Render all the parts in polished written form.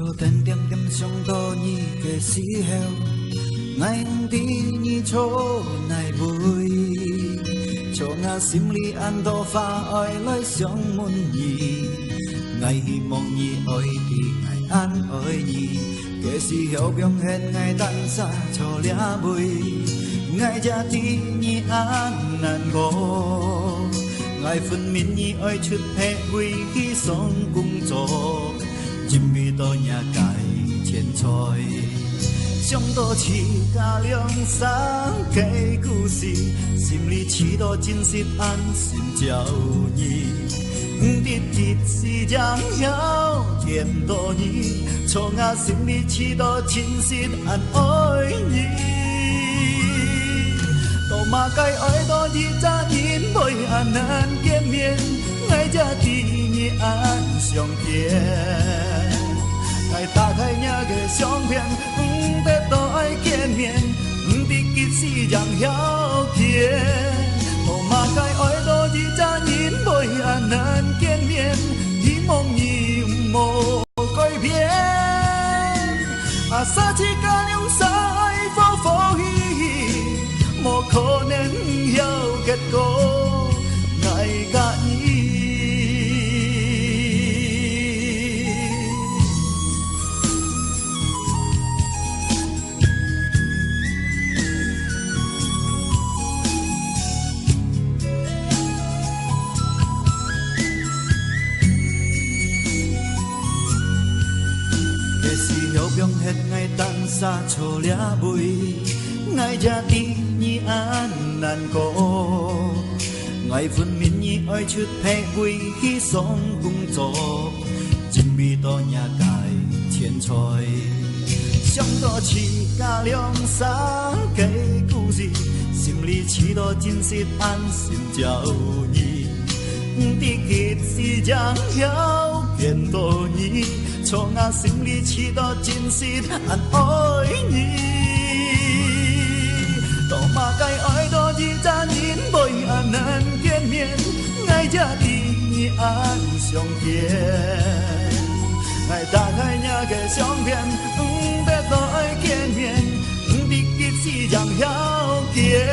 初点点点上到你的时候，爱伫你初来袂，像我心里安多花爱来上问你，爱希望你爱的爱安爱你，假使后边现爱等啥错了袂，爱才伫你安难过，爱分明你爱出皮为去送工作。真味道也该千载，上多痴甲两三个故事，心里痴到真实安心照你，日日是将要见多你，从我心里痴到真实安爱你，多嘛该爱到日早因袂安难见面，爱才伫你安相见。爱打开那个相片，得到爱见面，伫吉时让遥见。我嘛该爱到日早因袂安难见面，希望你无改变。三七甲两三爱否否伊，无可能有结果，爱甲伊。后边迄爱等啥错了袂，爱才伫你安难过，爱分明你爱出皮为去送工作，真味道也该千载，上多痴甲两三个故事，心里痴到真实安心照你，伫吉时将要见多你。从我心里痴到真实安爱你，多嘛该爱到日早因袂安难见面，爱才伫你安相见。爱打开那个相片，得到爱见面，伫吉时让遥见。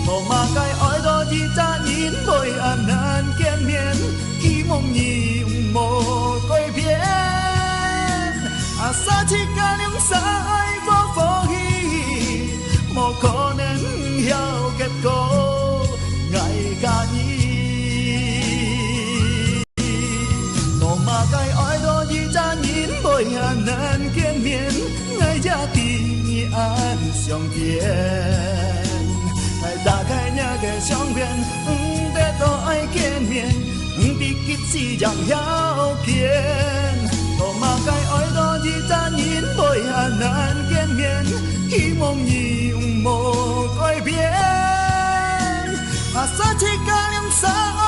多嘛该爱到日早因袂安难见面，希望你无改变。三七甲两三爱否否伊，无可能有结果，爱甲伊。我嘛该爱到日早因袂安难见面，爱才伫你安相见。爱打开那个相片，得到爱见面，伫吉时让遥见。我嘛该爱到日早因袂安难见面，希望你无改变。三七甲两三。